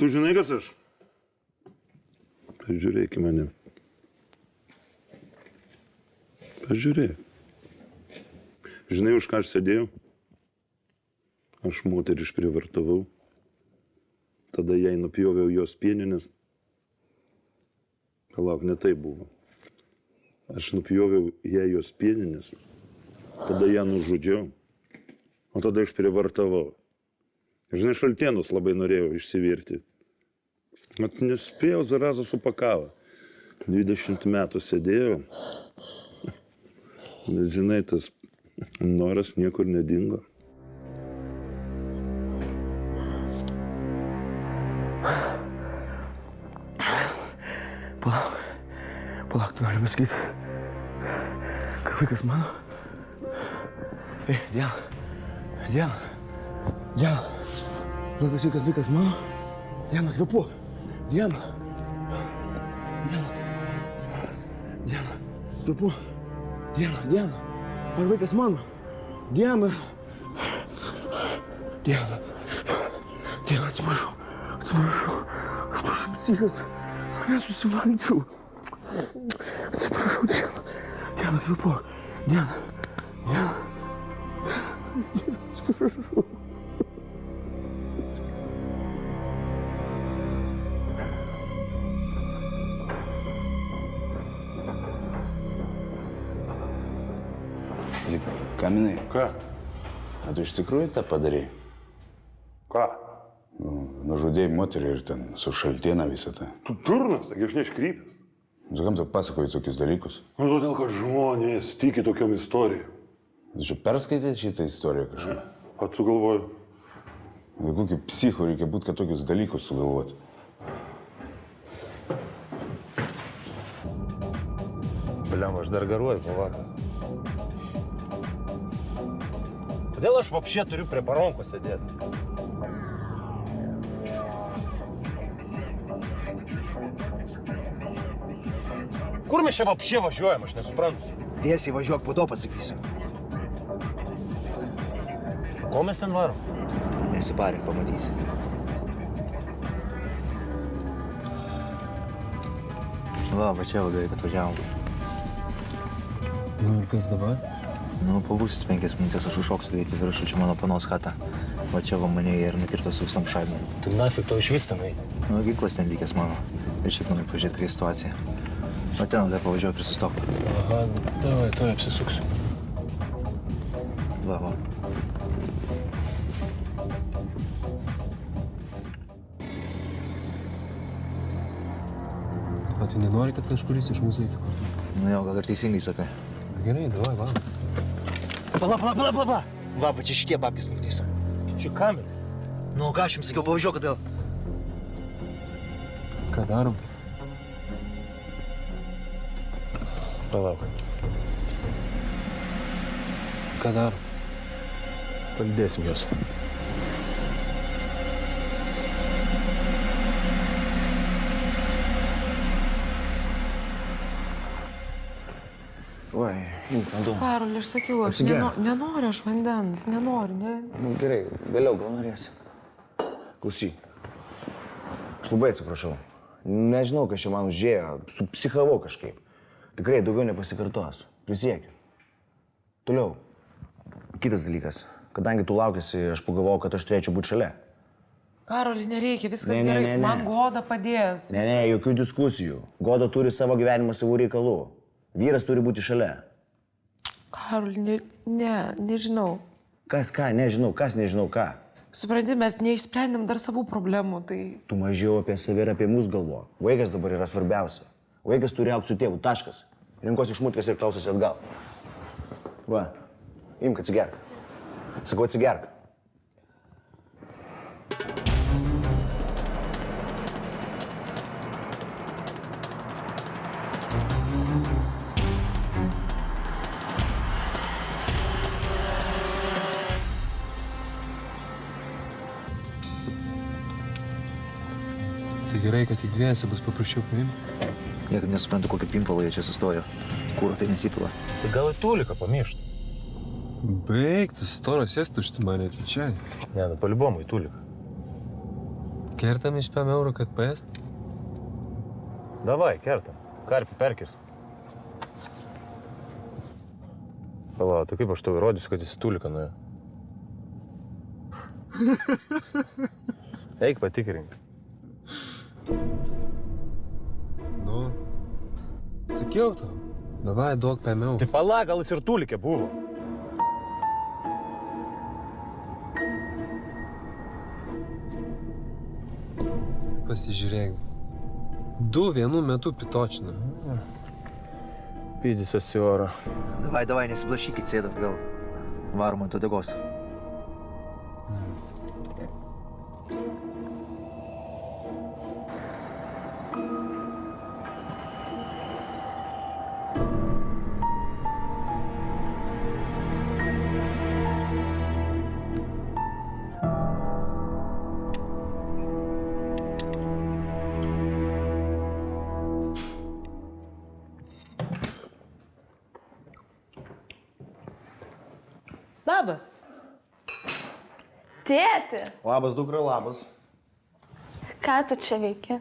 Tu žinai, kas aš? Pažiūrėk į mane. Pažiūrėk. Žinai, už ką aš sėdėjau? Aš moterį išprievartavau. Tada jai nupjoviau jos pieninės. Palauk, ne tai buvo. Aš nupjoviau jai jos pieninės. Tada ją nužudžiau. O tada išprievartavau. Žinai, šaltienus labai norėjau išsivirti. Mat nespėjau, zarazą supakavo. 20 metų sėdėjau. Bet žinai, tas noras niekur nedingo. Palauk, tu nori pasakyti, kad vaikas mano? Ei, Diana. Nori pasakyti, kad vaikas mano? Diana, kvėpuok. Diana, kvėpuok. Diana, ar vaikas mano? Diana, atsiprašau. Aš tu šimsikas, nesusivaldžiau. Atsiprašau, Diana, kvėpuok. Diana, atsiprašau. Kaminai, Ką? tu iš tikrųjų tą padarei? Ką? Nužudėjai moterį ir ten su šaltiena visą tą. Tu durnas, taigi aš neiškrypęs. Tu kam tu pasakoji tokius dalykus? Nu, todėl, kad žmonės tiki tokiom istorijom. Tu čia perskaitė šitą istoriją kažką? Pats sugalvoju. Tai kokį psichų reikia būti, kad tokius dalykus sugalvoti? Bliam, aš dar garuoju po vakar. Kodėl aš vapšė turiu prie baronko sėdėti? Kur mes čia vapšė važiuojam, aš nesuprantu. Tiesiai važiuok, po to pasakysiu. Ko mes ten varom? Nesiparink, pamatysi. Va čia ilgai, kad važiavom. Nu ir kas dabar? Nu, pabūsis 5 minutės, aš užšoksiu daryti viršų, čia mano panos chata. Va čia va mane ir nukirto su visam šaibom. Tu nafik to išvis tenai. Nu, ginklas ten vykęs mano. Ir šiaip noriu pažiūrėti, kokia situacija. Va ten dar pavažiuoju prie sustoko. Aha, davai, tuoj apsisuksiu. Va. O tu nenori, kad kažkuris iš mūsų eitų? Nu jau, gal ir teisingai sakai. Gerai, davai, va. Pala. Va, čia šitie babkis nukdys. Čia kamera. Nu, ką aš jums sakiau, pavažiuok, kodėl? Ką darom? Palauk. Ką darom? Palydėsim juos. Oi, imk vanduo. Karoli, aš sakiau, aš nenoriu aš vandens, nenoriu, ne. Nu, gerai, vėliau gal norėsi. Klausyk, aš labai atsiprašau. Nežinau, kas čia man užėjo, supsichavo kažkaip. Tikrai daugiau nepasikartos, prisiekiu. Toliau, kitas dalykas. Kadangi tu laukėsi, aš pagalvojau, kad aš turėčiau būti šalia. Karoli, nereikia, viskas gerai, man Goda padės. Ne, jokių diskusijų. Goda turi savo gyvenimą, savų reikalų. Vyras turi būti šalia. Karoli, nežinau. Kas ką, nežinau, kas nežinau ką. Supranti, mes neišsprendėm dar savų problemų, tai... Tu mažiau apie save ir apie mus galvo. Vaikas dabar yra svarbiausia. Vaikas turi augti su tėvu, taškas. Rinkosi šmutkas ir klausosi atgal. Va, imk atsigerk. Sakau, atsigerk. Tai gerai, kad tik dviese bus paprasčiau paimti. Niekaip nesuprantu, kokį pimpalą jie čia sustojo. Kūro tai nesipila. Tai gal į tuliką pamiršt? Baig, tas storas jas užsimanė atvičiai. Ne, nu palibomai į tuliką. Kertam iš 5 eurų, kad paėst? Davai, kertam. Karpį perkirs. Palauk, tai kaip aš tau įrodysiu, kad jis tuliką nuėjo? Eik patikrink. Nu, sakiau tau. Davai, duok 5 eurų. Tai palauk, gal jis ir tulikė buvo. Pasižiūrėk. 2 vienu metu pitočina. Pydysas į orą. Davai, nesiblašykit, sėdam gal. Varom ant uodegos. Labas. Tėti, Labas, dukra, labas. ką tu čia veiki?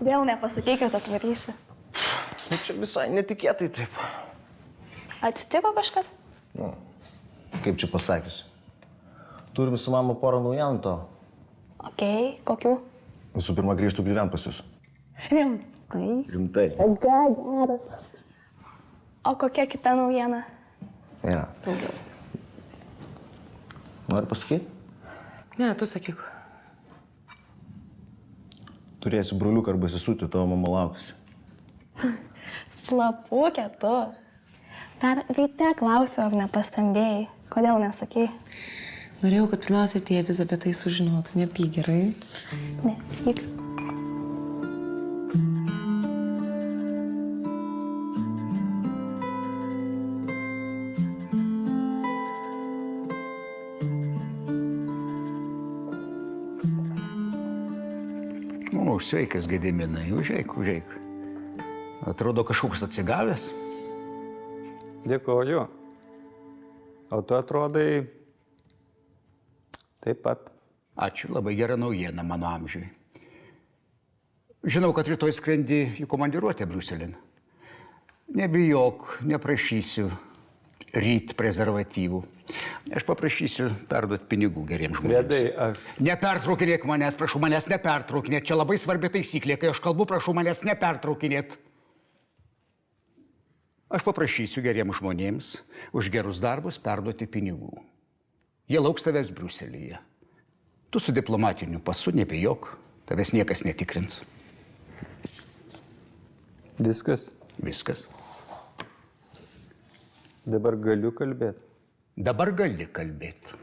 Vėl nepasakei, kad atvarysi. Nu, čia visai netikėtai taip. Atsitiko kažkas? Kaip čia pasakius? Turim su mama porą naujienų to. Okei, kokių? Visų pirma, grįžtų gyvent pas jūs. Rimtai. Rimtai. Geras. O kokia kita naujiena? Yra. Nori pasakyti? Ne, tu sakyk. Turėsiu broliuką arba sesutį, tavo mama laukasi. Slapukė tu. Dar ryte klausiau, ar nepastambėjai. Kodėl nesakei? Norėjau, kad pirmiausia tėtis apie tai sužinotų. Nepyk, gerai? Ne, vyks. O, sveikas, Gediminai, užeik. Atrodo, kažkoks atsigavęs. Dėkoju. O tu atrodai taip pat. Ačiū, labai gera naujiena mano amžiui. Žinau, kad rytoj skrendi į komandiruotę Briuselin. Nebijok, neprašysiu ryt prezervatyvų. Aš paprašysiu perduoti pinigų geriems žmonėms. Redai, aš... Nepertraukinėk manęs, prašau manęs nepertraukinėt. Čia labai svarbi taisyklė, kai aš kalbu, prašau manęs nepertraukinėt. Aš paprašysiu geriems žmonėms už gerus darbus perduoti pinigų. Jie lauks tavęs Briuselyje. Tu su diplomatiniu pasu nebijok, tavęs niekas netikrins. Viskas. Viskas. Dabar galiu kalbėti. Dabar gali kalbėti.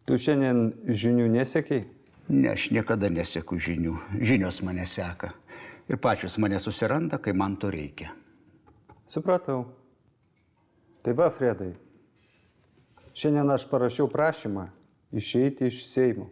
Tu šiandien žinių nesekiai? Ne, aš niekada neseku žinių. Žinios mane seka. Ir pačios mane susiranda, kai man to reikia. Supratau. Tai va, Fredai. Šiandien aš parašiau prašymą išeiti iš Seimo.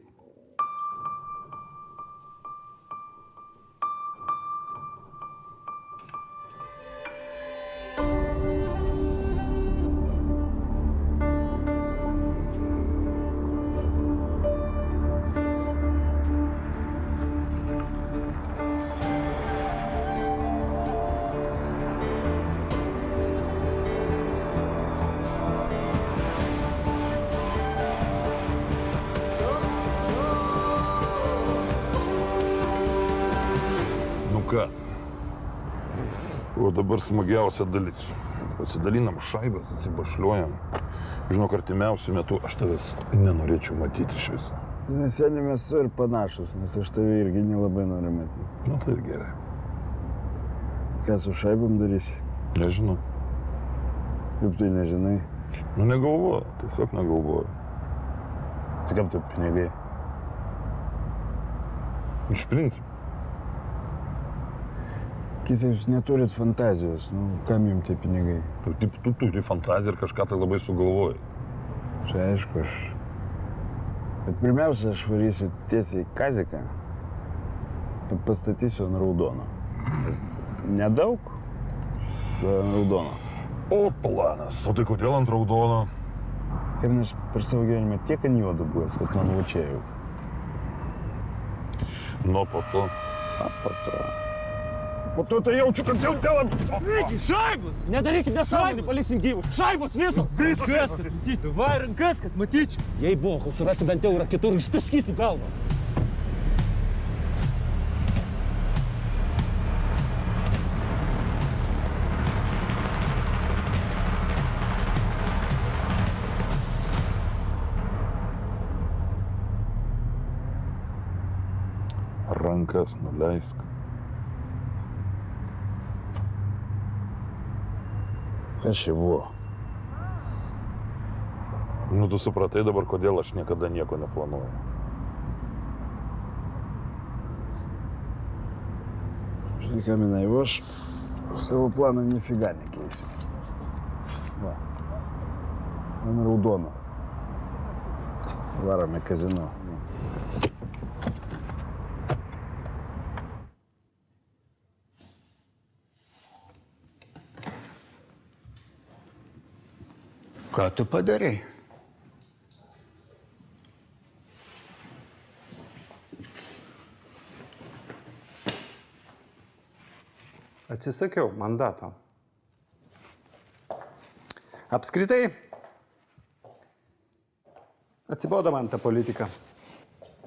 Ką? O dabar smagiausia dalis. Pasidalinam šaibas, atsibašliuojam. Žinok, artimiausių metų aš tavęs nenorėčiau matyti iš viso. Seniai mes tu ir panašus, nes aš tave irgi nelabai noriu matyti. Nu tai gerai. Ką su šaibam darysi? Nežinau. Kaip tu nežinai? Nu negalvoju, tiesiog negalvoju. Sakam, tu pinigai. Iš principo. Kisai, jūs neturit fantazijos, nu, kam jums tie pinigai? Tu turi fantaziją ir kažką tai labai sugalvoji. Čia aišku, aš... Bet pirmiausia, aš varysiu tiesiai į Kaziką ir pastatysiu ant raudono. Bet nedaug. Raudono. O, planas. O tai kodėl ant raudono? Ir aš per savo gyvenimą tiek ant juodo buvęs, kad man va čia jau. Nu, po to. Po to tai jaučiu, kad jau dėl... Šaibos! Nedarykit nesąmonį, paliksim gyvus. Šaibos visos! Rankas, kad matytų. Vai, rankas, kad matyčiau. Jei buvo, surasi bent eurą kitur, ištaškysiu galvą. Rankas nuleisk. Kas čia buvo? Nu, tu supratai dabar, kodėl aš niekada nieko neplanuoju. Žinai, Kaminai, aš savo planą nifiga nekeisiu. Va. Ant raudono. Varome kazino. Ką tu padarai? Atsisakiau mandato. Apskritai, atsibodo man ta politika.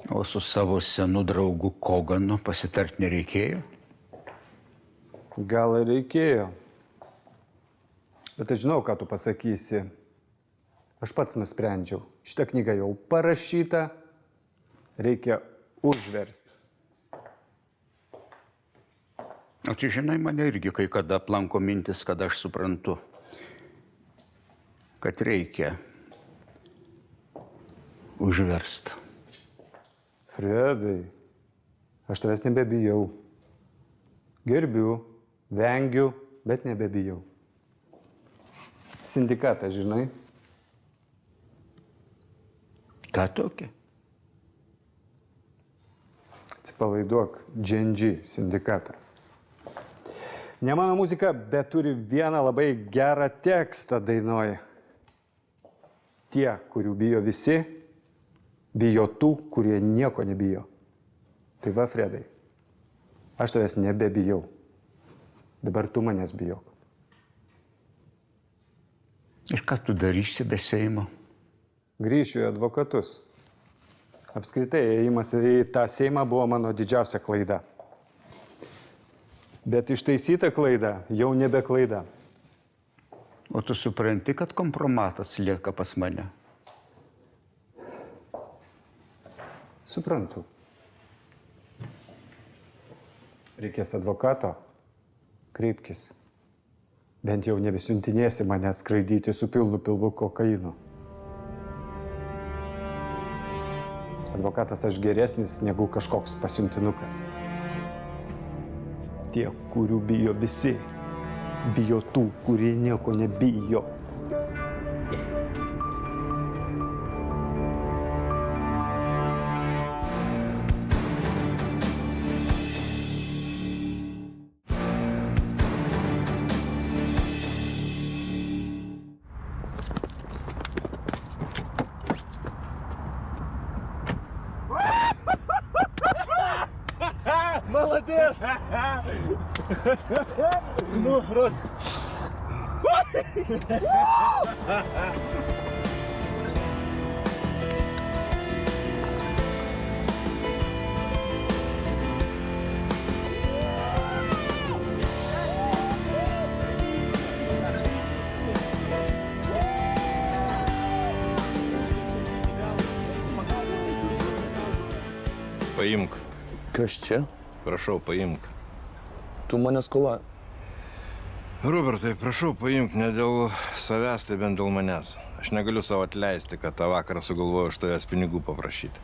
O su savo senu draugu Koganu pasitart nereikėjo? Gal ir reikėjo. Bet aš žinau, ką tu pasakysi. Aš pats nusprendžiau. Šitą knygą jau parašyta. Reikia užversti. O tu žinai, mane irgi kai kada aplanko mintis, kad aš suprantu, kad reikia užverst. Fredai, aš tavęs nebebijau. Gerbiu, vengiu, bet nebebijau. Sindikatą, žinai? Ką tokį? Atsipalaiduok, GNG sindikatą. Ne mano muzika, bet turi vieną labai gerą tekstą dainuoja. Tie, kurių bijo visi, bijo tų, kurie nieko nebijo. Tai va, Fredai, aš tavęs nebebijau. Dabar tu manęs bijok. Ir ką tu darysi be Seimo? Grįšiu į advokatus. Apskritai, ėjimas į tą Seimą buvo mano didžiausia klaida. Bet ištaisyta klaida jau nebe klaida. O tu supranti, kad kompromatas lieka pas mane? Suprantu. Reikės advokato? Kreipkis. Bent jau nebesiuntinėsi mane skraidyti su pilnu pilvu kokainu. Advokatas aš geresnis negu kažkoks pasiuntinukas. Tie, kurių bijo visi, bijo tų, kurie nieko nebijo. Молодец! Ну, рот. Paimk. Kas čia? Prašau, paimk. Tu mane skola. Robertai, prašau, paimk ne dėl savęs, tai bent dėl manęs. Aš negaliu savo atleisti, kad tą vakarą sugalvojau iš tavęs pinigų paprašyti.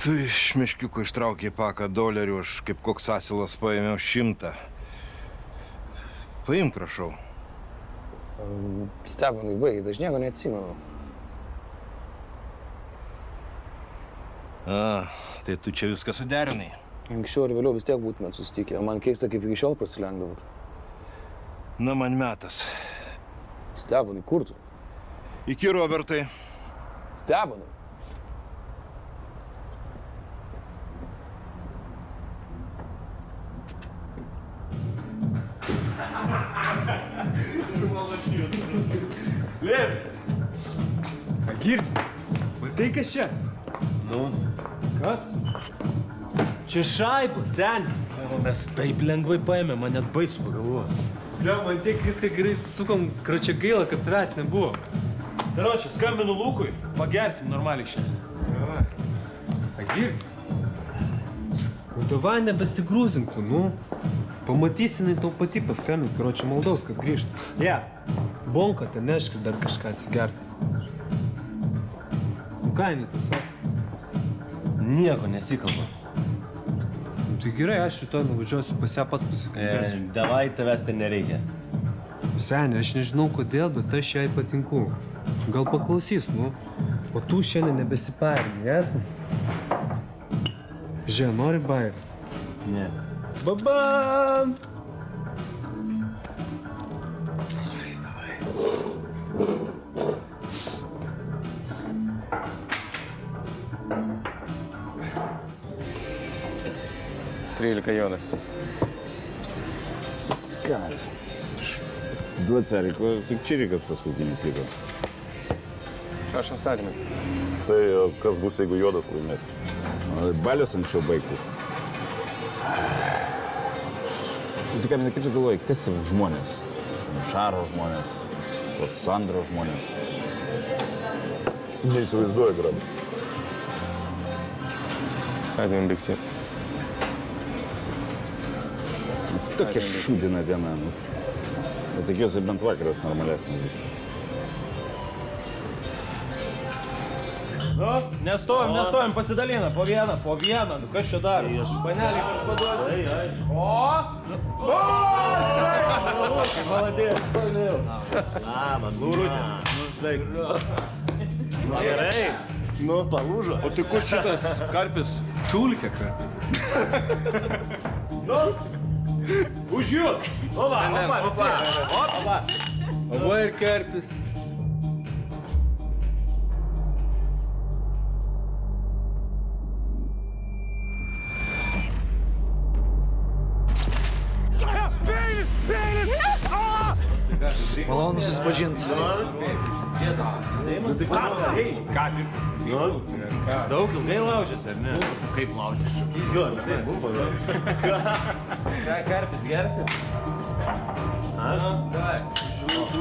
Tu iš meškiuko ištraukė paką dolerių, aš kaip koks asilas paėmiau 100. Paimk, prašau. Stebanai, baig, aš nieko neatsimenu. Tai tu čia viską suderinai. Anksčiau ir vėliau vis tiek būtumėt susitikę. Man keista, kaip iki šiol prasilenkdavot. Na, man metas. Steponai, kur tu? Iki, Robertai. Steponai. Girdi, matai kas čia? Nu. Kas? Čia šaiba, seni. Mes taip lengvai paėmėm, man net baisu pagalvoju. Ne, man tiek viską gerai sukom, kračia gaila, kad tavęs nebuvo. Daročią, skambinu Lukui, pagersim normaliai šiandien. Girdi. Nu, davai nebesigrūzink tu, nu. Pamatysinai tau pati paskambins, karočią maldaus, kad grįžtų. Ja, bonką ten nešk dar kažką atsigerti. Nu ką jinai tau sako? Nieko nesikalba. Nu, tai gerai, aš rytoj nuvažiuosiu pas ją pats pasikalbėsiu. Davai, tavęs ten nereikia. Seni, aš nežinau kodėl, bet aš jai patinku. Gal paklausys, nu. O tu šiandien nebesiparini, jasna? Žiūrė, nori bairį? Ne. Babam! Jonas. Ką? Duot Sariko, kaip Čirikas paskutinis liko. Aš anstadienį. Tai kas bus, jeigu Jodas laimėtų? Balius anksčiau baigsis. Visikamina, kaip tu galvoji, kas tai žmonės? Šaro žmonės, tos Sandro žmonės. Neįsivaizduoju, grab. Stadion baigti. Tokia šūdina diena. Bet tikiuosi bent vakaras normalesnis. Nu, nestovim, pasidalina, po vieną. Nu, kas čia daro? Panelį kažko duosi. O! Maladės. Man lūrūdė. Nu, sveik. Gerai. Nu, palūžo. O tai kur šitas karpis? Tulkė kartais. Nu, už jūs. Opa. Opa ir karpis. Malonu susipažinti. Daug ilgai laužėsi, ar ne? Kaip laužėsi? Jo, tai buvo. Ką, karpis gersit?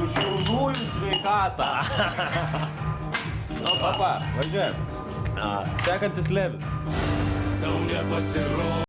Už jaunųjų sveikatą. Nu, papa, važiuojam. Sekantis Levis.